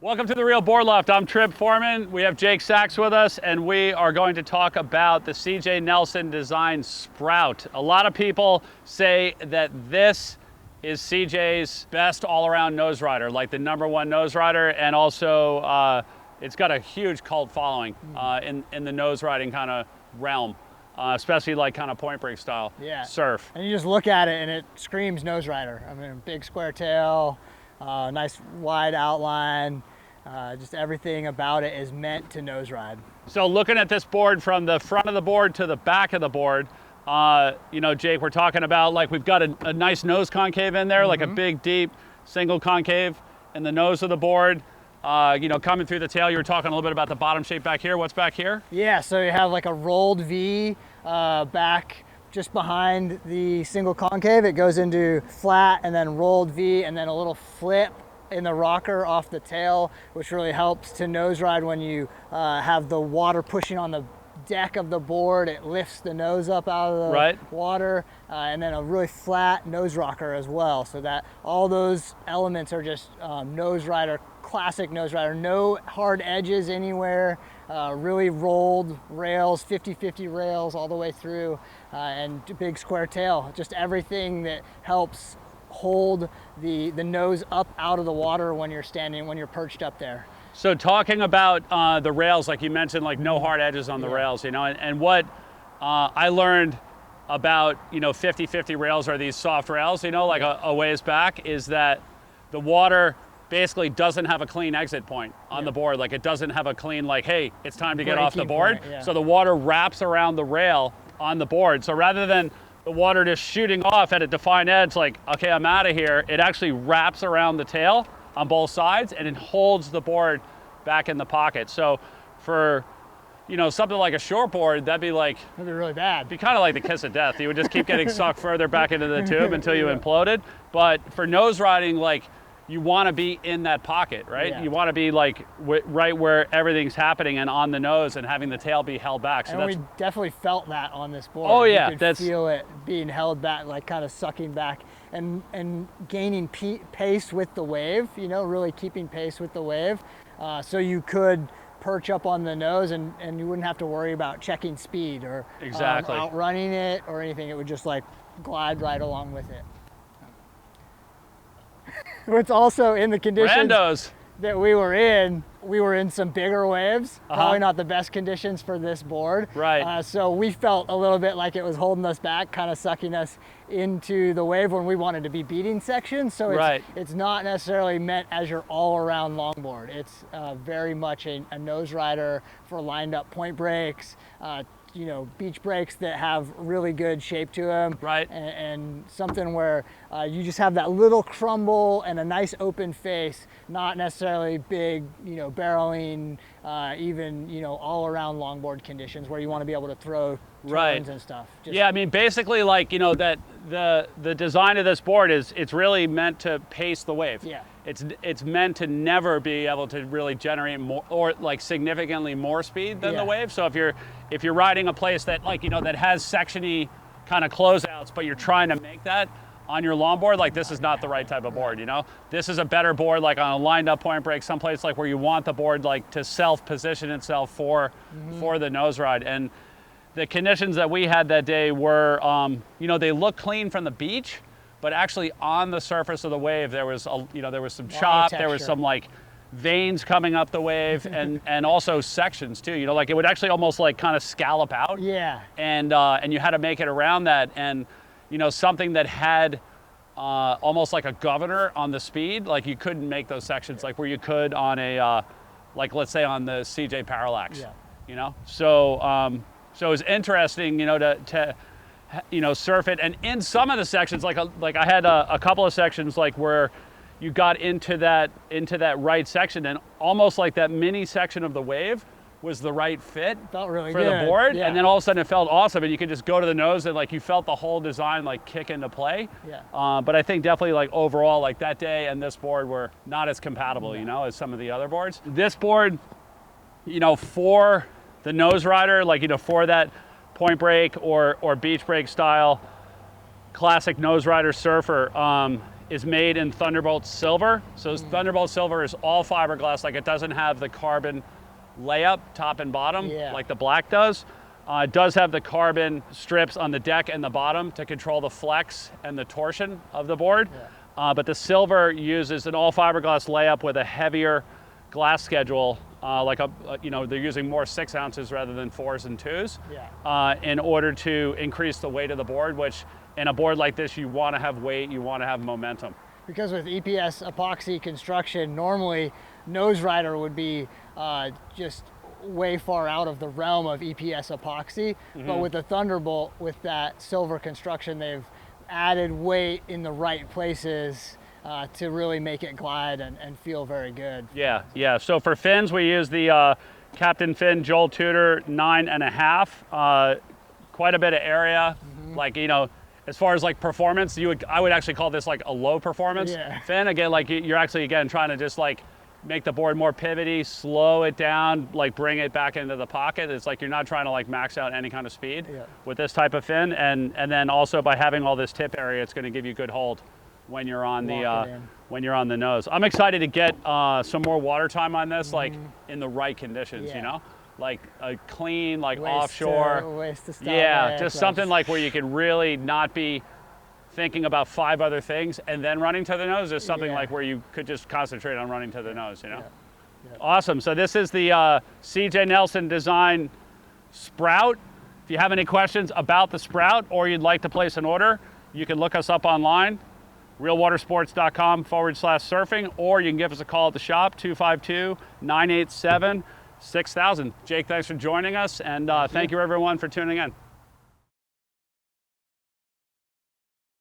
Welcome to the Real Board Loft. I'm Trip Forman. We have Jake Sachs with us, and we are going to talk about the CJ Nelson design Sprout. A lot of people say that this is CJ's best all-around nose rider, like the #1 nose rider, and also it's got a huge cult following in the nose riding kind of realm, especially like kind of point break style surf. And you just look at it and it screams nose rider. I mean, big square tail, nice wide outline. Just everything about it is meant to nose ride. So looking at this board from the front of the board to the back of the board, you know, Jake, we're talking about like we've got a nice nose concave in there, like a big, deep single concave in the nose of the board. You know, coming through the tail, you were talking a little bit about the bottom shape back here. What's back here? Yeah, so you have like a rolled V back just behind the single concave. It goes into flat and then rolled V and then a little flip in the rocker off the tail, which really helps to nose ride when you have the water pushing on the deck of the board. It lifts the nose up out of the water, and then a really flat nose rocker as well, so that all those elements are just nose rider, classic nose rider. No hard edges anywhere, really rolled rails, 50-50 rails all the way through, and big square tail. Just everything that helps hold the nose up out of the water when you're standing, when you're perched up there. So talking about the rails, like you mentioned, like no hard edges on the rails, you know, and what I learned about, you know, 50-50 rails are these soft rails, you know, like a ways back, is that the water basically doesn't have a clean exit point on the board. Like it doesn't have a clean, like, hey, it's time to get off the board. So the water wraps around the rail on the board. So rather than the water just shooting off at a defined edge, like, okay, I'm out of here, it actually wraps around the tail on both sides and it holds the board back in the pocket. So for, you know, something like a short board, that'd be like, that'd be really bad. Be kind of like the kiss of death. You would just keep getting sucked further back into the tube until you imploded. But for nose riding, like, you want to be in that pocket, right? You want to be like right where everything's happening and on the nose and having the tail be held back. So and we definitely felt that on this board. Oh yeah, you could feel it being held back, like kind of sucking back and gaining pace with the wave, you know, really keeping pace with the wave. So you could perch up on the nose and you wouldn't have to worry about checking speed or outrunning it or anything. It would just like glide right along with it. It's also in the conditions that we were in some bigger waves, probably not the best conditions for this board. So we felt a little bit like it was holding us back, kind of sucking us into the wave when we wanted to be beating sections. So it's not necessarily meant as your all-around longboard. It's very much a nose rider for lined up point breaks, you know, beach breaks that have really good shape to them, and something where you just have that little crumble and a nice open face, not necessarily big, you know, barreling, even, you know, all around longboard conditions where you want to be able to throw turns and stuff. Yeah, I mean, basically, like, you know, that the design of this board is, it's really meant to pace the wave. It's meant to never be able to really generate more or like significantly more speed than the wave. So if you're riding a place that, like, you know, that has sectiony kind of closeouts, but you're trying to make that on your longboard, like, this is not the right type of board, you know? This is a better board, like on a lined up point break, someplace like where you want the board like to self-position itself for the nose ride. And the conditions that we had that day were, you know, they look clean from the beach, but actually on the surface of the wave, there was, you know, there was some chop, there was some like veins coming up the wave, and also sections too. You know, like it would actually almost like kind of scallop out. And you had to make it around that, and you know, something that had almost like a governor on the speed, like you couldn't make those sections like where you could on a, like let's say on the CJ Parallax. You know, so so it was interesting, you know, to you know, surf it. And in some of the sections, like I had a couple of sections like where you got into that right section, and almost like that mini section of the wave was the right fit for the board. And then all of a sudden it felt awesome, and you could just go to the nose and like you felt the whole design like kick into play. But I think definitely like overall, like that day and this board were not as compatible, you know, as some of the other boards. This board, you know, for the nose rider, like, you know, for that point break or beach break style classic nose rider surfer, is made in Thunderbolt Silver. So Thunderbolt Silver is all fiberglass, like it doesn't have the carbon layup top and bottom like the black does. It does have the carbon strips on the deck and the bottom to control the flex and the torsion of the board. But the silver uses an all fiberglass layup with a heavier glass schedule, they're using more 6 ounces rather than 4s and 2s in order to increase the weight of the board, which in a board like this, you want to have weight, you want to have momentum. Because with EPS epoxy construction, normally nose rider would be just way far out of the realm of EPS epoxy. But with the Thunderbolt, with that silver construction, they've added weight in the right places to really make it glide and feel very good. Yeah. So for fins, we use the Captain Fin Joel Tudor 9.5. Quite a bit of area, as far as like performance, I would actually call this like a low performance fin. Again, like you're actually trying to just like make the board more pivoty, slow it down, like bring it back into the pocket. It's like you're not trying to like max out any kind of speed with this type of fin. And then also by having all this tip area, it's going to give you good hold when you're on the nose. I'm excited to get some more water time on this, like in the right conditions, like a clean, like offshore. Waist to style, just something like where you could really not be thinking about 5 other things and then running to the nose. Just something like where you could just concentrate on running to the nose, Awesome. So this is the CJ Nelson design Sprout. If you have any questions about the Sprout or you'd like to place an order, you can look us up online, realwatersports.com/surfing, or you can give us a call at the shop, 252-987-6000. Jake, thanks for joining us, and thank you everyone for tuning in.